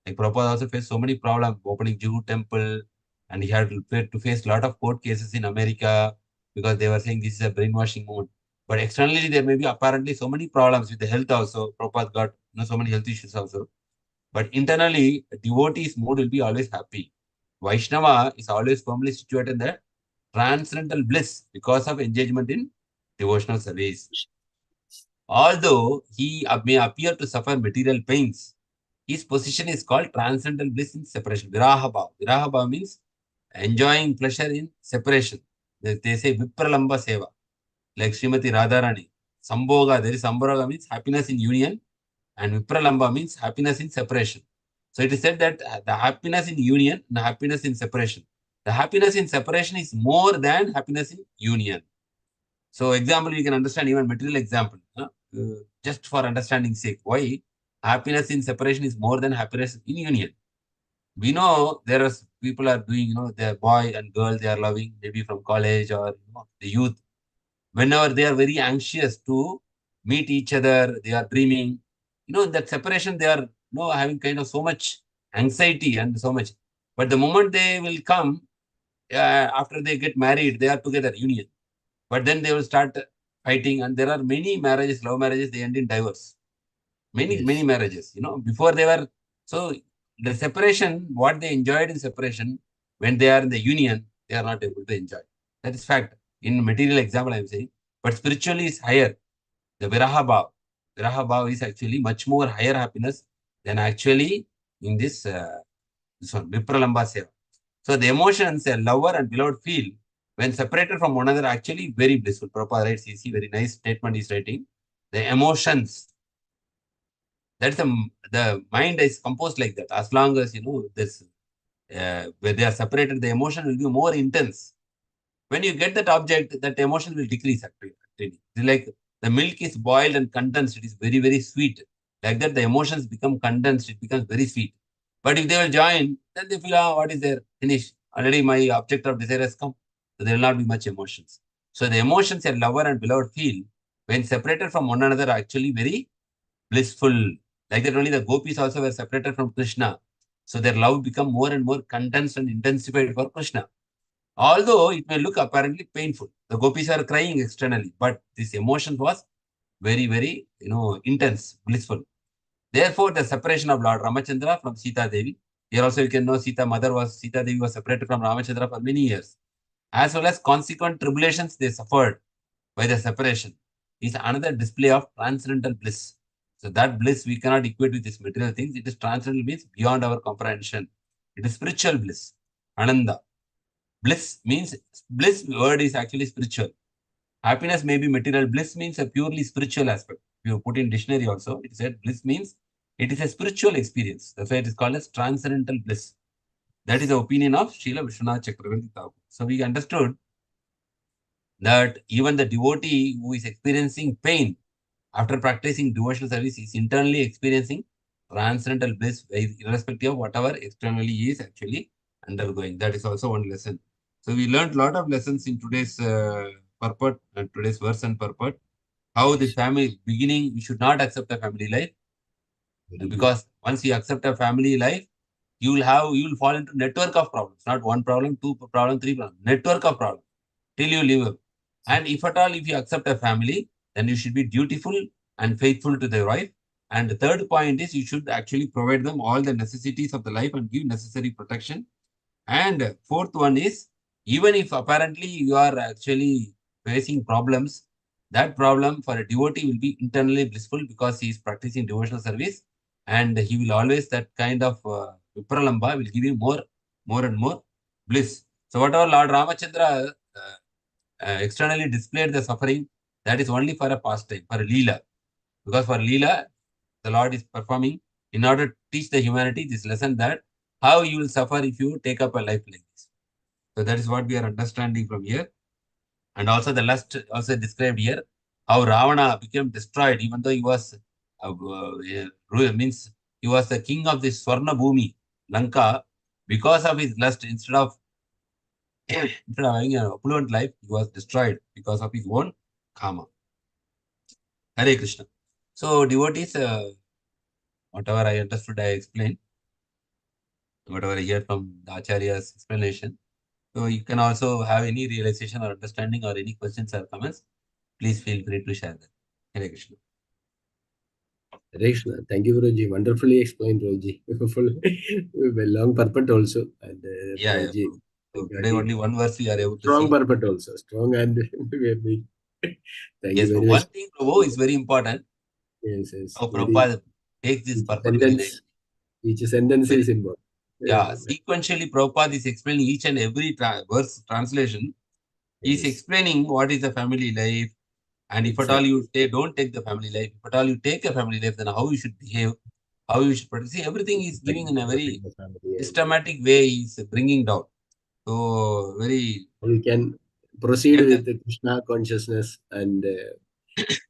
Like Prabhupada also faced so many problems, opening Jew temple, And he had to face a lot of court cases in America because they were saying this is a brainwashing movement. But externally, there may be apparently so many problems with the health also. Prabhupada got so many health issues also. But internally, a devotee's mood will be always happy. Vaishnava is always firmly situated in that transcendental bliss because of engagement in devotional service. Although he may appear to suffer material pains, his position is called transcendental bliss in separation. Viraha bhav. Viraha bhav means enjoying pleasure in separation. They say Vipralamba Seva, like Srimati Radharani. Sambhoga, there is Sambhoga means happiness in union, and Vipralamba means happiness in separation. So it is said that the happiness in union and the happiness in separation. The happiness in separation is more than happiness in union. So example, you can understand even material example, just for understanding sake. Why happiness in separation is more than happiness in union. We know there are people are doing, the boy and girl they are loving, maybe from college or the youth. Whenever they are very anxious to meet each other, they are dreaming. That separation, they are having kind of so much anxiety and so much. But the moment they will come, after they get married, they are together, union. But then they will start fighting, and there are many marriages, love marriages, they end in divorce. Many Yes. marriages, before they were. So the separation, what they enjoyed in separation, when they are in the union, they are not able to enjoy. That is fact. In material example, I am saying, but spiritually is higher. The Viraha Bhav is actually much more higher happiness than actually in this one, Vipralamba Seva. So the emotions a lover and beloved feel when separated from one another are actually very blissful. Prabhupada writes, you see, very nice statement he's writing. The emotions, that's the mind is composed like that. As long as, this, where they are separated, the emotion will be more intense. When you get that object, that emotion will decrease actually. It's like the milk is boiled and condensed. It is very, very sweet. Like that, the emotions become condensed. It becomes very sweet. But if they will join, then they feel, what is there? Finish. Already my object of desire has come. So there will not be much emotions. So the emotions a lover and beloved feel when separated from one another are actually very blissful. Like that only the gopis also were separated from Krishna. So their love become more and more condensed and intensified for Krishna. Although it may look apparently painful. The gopis are crying externally, but this emotion was very, very, intense, blissful. Therefore, the separation of Lord Ramachandra from Sita Devi. Here also you can know Sita Devi was separated from Ramachandra for many years. As well as consequent tribulations they suffered by the separation is another display of transcendental bliss. So that bliss we cannot equate with these material things. It is transcendental, means beyond our comprehension. It is spiritual bliss. Ananda. Bliss word is actually spiritual. Happiness may be material. Bliss means a purely spiritual aspect. If you put in dictionary also, it said bliss means it is a spiritual experience. That's why it is called as transcendental bliss. That is the opinion of Srila Vishwanath Chakravarti Thakur. So we understood that even the devotee who is experiencing pain after practicing devotional service is internally experiencing transcendental bliss, irrespective of whatever externally he is actually undergoing. That is also one lesson. So we learned a lot of lessons in today's purport and today's verse and purport. How the Yes. family beginning, you should not accept a family life, Very good. because once you accept a family life, you will fall into network of problems. Not one problem, two problem, three problem, network of problems till you live. And if at all, if you accept a family, then you should be dutiful and faithful to the wife. And the third point is you should actually provide them all the necessities of the life and give necessary protection. And fourth one is, even if apparently you are actually facing problems, that problem for a devotee will be internally blissful because he is practicing devotional service, and he will always, that kind of Vipralamba will give you more and more bliss. So whatever Lord Ramachandra externally displayed the suffering, that is only for a pastime, for a Leela. Because for Leela, the Lord is performing in order to teach the humanity this lesson, that how you will suffer if you take up a life like this. So that is what we are understanding from here. And also the last also described here, how Ravana became destroyed, even though he was, means he was the king of the Swarna Bhumi, Lanka, because of his lust. Instead of having an opulent life, he was destroyed because of his own karma. Hare Krishna. So devotees, whatever I understood, I explained. whatever I hear from the Acharya's explanation. So you can also have any realization or understanding or any questions or comments. Please feel free to share that. Hare Krishna. Hare Krishna. Thank you, Guruji. Wonderfully explained, Guruji. Well, long purport also. And Yeah, yeah. Guruji So got today it. only one verse we are able to Strong see. purport also. Strong and big. Thank you Yes, very one much. thing, Prabhu, is very important. Yes, yes. How Very Prabhupada takes this each purport very sentence, nicely. each sentence Very, is important. yeah, sequentially, Prabhupada is explaining each and every verse translation. He is Yes, explaining what is the family life, and if at all exactly. you don't take the family life, if at all you take a family life, then how you should behave, how you should protect. See, everything is giving in a very Protect the family and systematic way. He is bringing down. So very we can proceed get with the Krishna consciousness and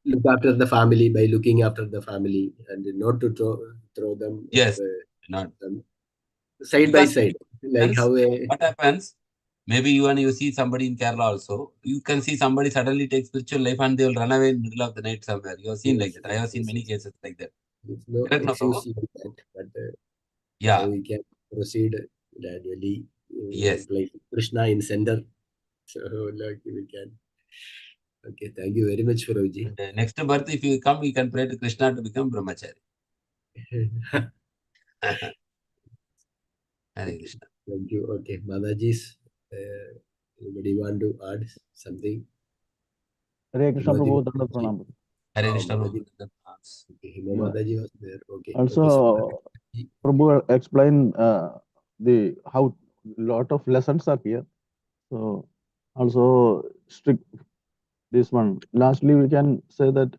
look after the family by looking after the family and not to throw them yes, not side by because side, like how a what happens. Maybe even you see somebody in Kerala also, you can see somebody suddenly take spiritual life and they will run away in the middle of the night somewhere. You have seen like yes, that. I yes, have seen yes, many yes. cases like that. It's no Correct, no, Prabhu? excuse like that, but how Yeah. we can proceed gradually, Yes. like Krishna in center. So like we can. Okay, thank you very much, Guruji. And next birth, if you come, you can pray to Krishna to become brahmachari. Hare Okay, Krishna. thank you. Okay, Mataji's. Anybody want to add something? Hare Krishna Himavati Prabhu, Danda Mataji. Pranam. Hare Oh, Krishna. Mataji. Prabhu. Okay, Hima Yeah. Mataji was there. Okay, okay, Also, Mataji. Prabhu explained the how lot of lessons are here. So also strict this one. Lastly, we can say that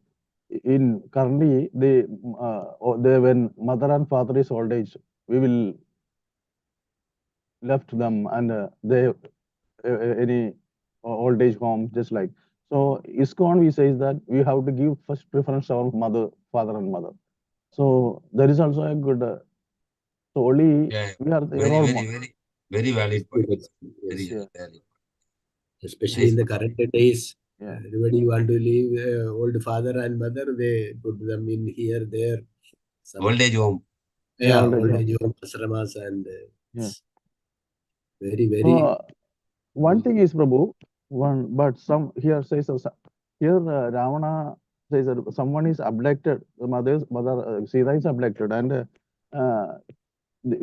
in currently they when mother and father is old age, we will left them and they any old age home just like. So ISKCON we says that we have to give first preference to our mother, father and mother. So there is also a good. So only Yeah, we are the very, role very, model. very, very valid point. Yes, Very, yes. Yeah. very Especially nice in the point. current days, Yeah. everybody want to leave old father and mother. They put them in here, there. Some Old age home. Yeah. Old age old home. age home ashramas and Yeah. it's very, very. So one thing is Prabhu, but some here says here Ravana says that someone is abducted. The mother Sita is abducted, and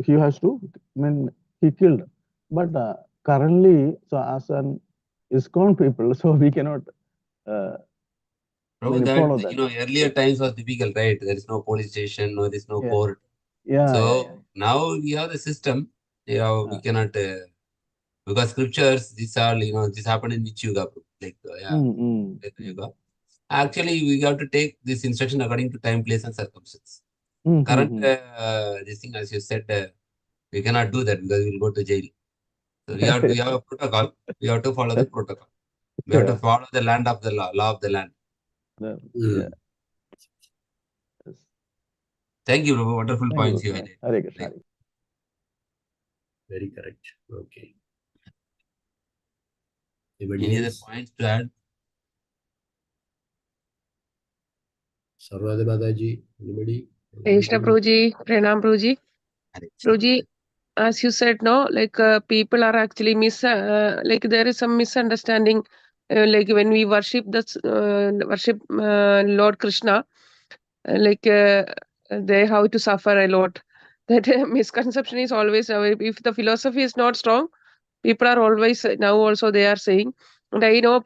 he has to. I mean, he killed. But currently, so as an ISKCON people, so we cannot. Prabhu, Follow that, that. earlier times was difficult, right? There is no police station, no, there is no Yeah. court. Yeah. So now we have the system. We cannot, because scriptures, these are, this happened in which yuga, like, yuga. Actually, we have to take this instruction according to time, place, and circumstance. Current, this thing, as you said, we cannot do that because we will go to jail. So we have a protocol. We have to follow the protocol. We have to follow the land of the law of the land. Yeah. Thank you, Prabhu. Wonderful Thank points you. you highlighted. Hare Krishna. Very correct. Okay. Any Anybody other else? points to add? Sarvada Mataji. Anybody? Krishna Prabhuji, Pranam Prabhuji. Prabhuji, as you said, no, like people are actually like there is some misunderstanding. Like when we worship Lord Krishna, they have to suffer a lot. That misconception is always if the philosophy is not strong, people are always now also they are saying. And I know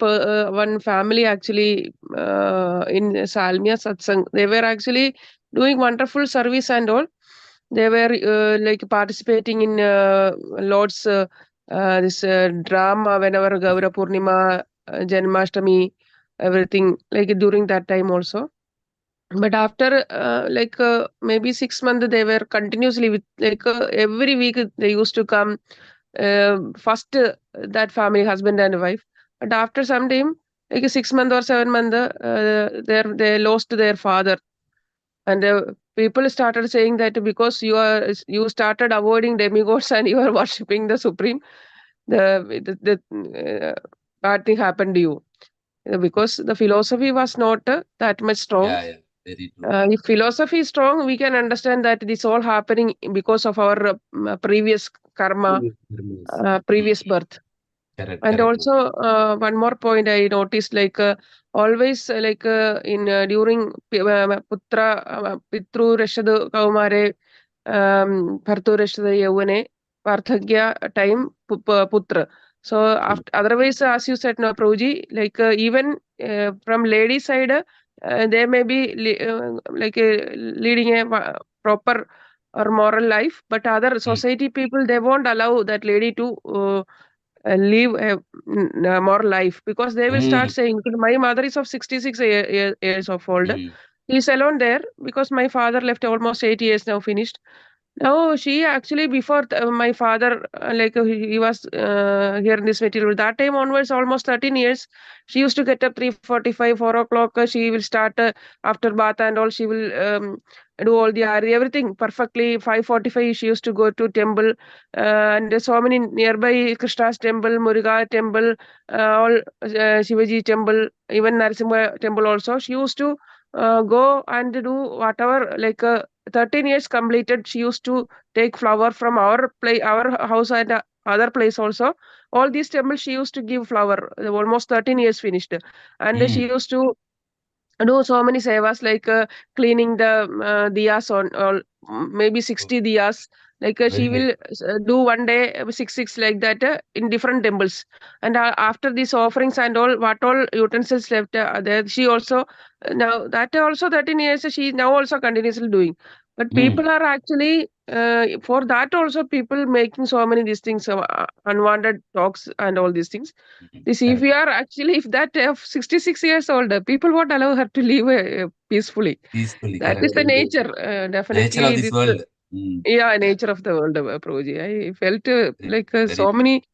one family actually in Salmia Satsang, they were actually doing wonderful service and all. They were like participating in Lord's this drama whenever Gaura Purnima, Janmashtami, everything like during that time also. But after maybe 6 months, they were continuously with every week they used to come. First, that family, husband and wife. But after some time, like 6 months or 7 months, they lost their father, and people started saying that because you started avoiding demigods and you are worshipping the supreme, the bad thing happened to you. Because the philosophy was not that much strong. Yeah. Very true. If philosophy is strong, we can understand that this all happening because of our previous karma, previous birth. Correct. And Correct. also, one more point I noticed, like always, like in during putra pitru rashadu kaumare bhartu rashadu yavane parthagya time putra. So after, otherwise, as you said, no, Prabhuji, like even from lady side, they may be like leading a proper or moral life, but other society people, they won't allow that lady to live a more life, because they will start saying, my mother is of 66 years of old. He's alone there because my father left almost 8 years now finished. Now she actually, before my father, like he was here in this material, that time onwards, almost 13 years, she used to get up 3:45, 4 o'clock. She will start after bath and all. She will do all the everything perfectly. 5:45, she used to go to temple, and there's so many nearby Krishna's temple, Muruga temple, all Shivaji temple, even Narasimha temple also. She used to go and do whatever, like 13 years completed. She used to take flower from our house and other place also. All these temples she used to give flower. Almost 13 years finished, and she used to do so many sevas, like cleaning the diyas on all, maybe 60 diyas. Like she will do one day 6 like that in different temples. And after these offerings and all, what all utensils left there, she also now that also 13 years she now also continuously doing. But people are actually for that also people making so many these things, unwanted talks and all these things. This, if we are actually, if that 66 years old, people won't allow her to live peacefully. Peacefully. That Correct. is the nature, definitely. Nature of this this, world. yeah, nature of the world, Prabhuji. I felt like so very many.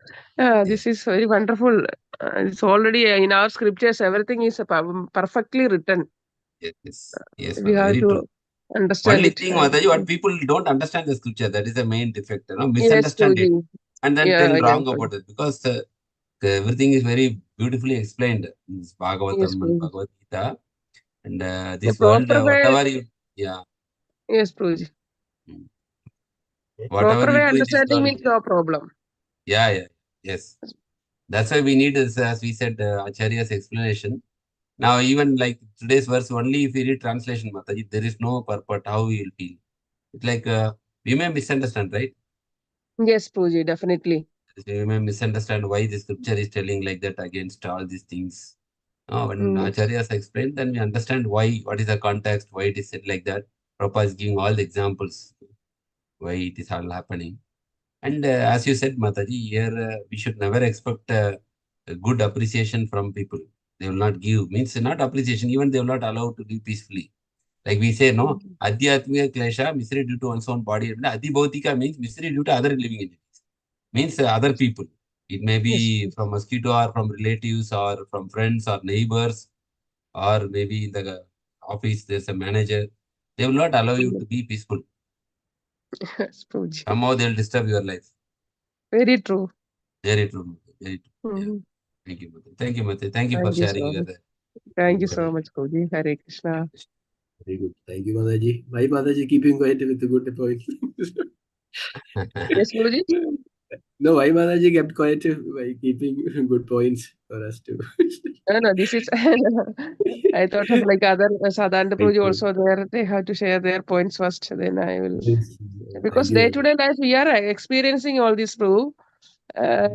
This is very wonderful. It's already in our scriptures. Everything is perfectly written. Yes. Yes. We have Very to true. understand Only it. thing, Mataji, what people don't understand the scripture, that is the main defect. Yes, Misunderstand it Prabhuji. and then Yeah, tell yeah, wrong about it, because everything is very beautifully explained in this yes, Bhagavatam and Prabhuji. Bhagavad Gita. And The this world, proper way. whatever you, Yes, Prabhuji. whatever Proper you way do in this understanding world, means no problem. yes. That's why we need this, as we said, Acharya's explanation. Now, even like today's verse, only if we read translation, Mataji, there is no purport, how we will feel. It's like we may misunderstand, right? Yes, Pooji, definitely. We may misunderstand why the scripture is telling like that against all these things. When Acharyas explained, then we understand why, what is the context, why it is said like that. Prabhupada is giving all the examples why it is all happening. And as you said, Mataji, here we should never expect a good appreciation from people. They will not give, means not appreciation, even they will not allow to live peacefully. Like we say, no, Adhyatmika Klesha, misery due to one's own body. Adhibhautika means misery due to other living entities. Means other people. It may be from mosquito or from relatives or from friends or neighbors, or maybe in the office there's a manager. They will not allow you to be peaceful. Yes, Pooji. Somehow they'll disturb your life. Very true. Very true. Very true. Yeah. Thank you, Mate. Thank you, Mate. Thank you for sharing your. Thank you so much, Pooji. Hare Krishna. Very good. Thank you, Mataji. Why Mataji keeping quiet with the good points? Yes, Pooji. No, why Mataji kept quiet by keeping good points for us too? No, this is. I thought of like other Sadhana Pooji also there. They have to share their points first. Then I will. Because day to day life we are experiencing all this, Prabhu.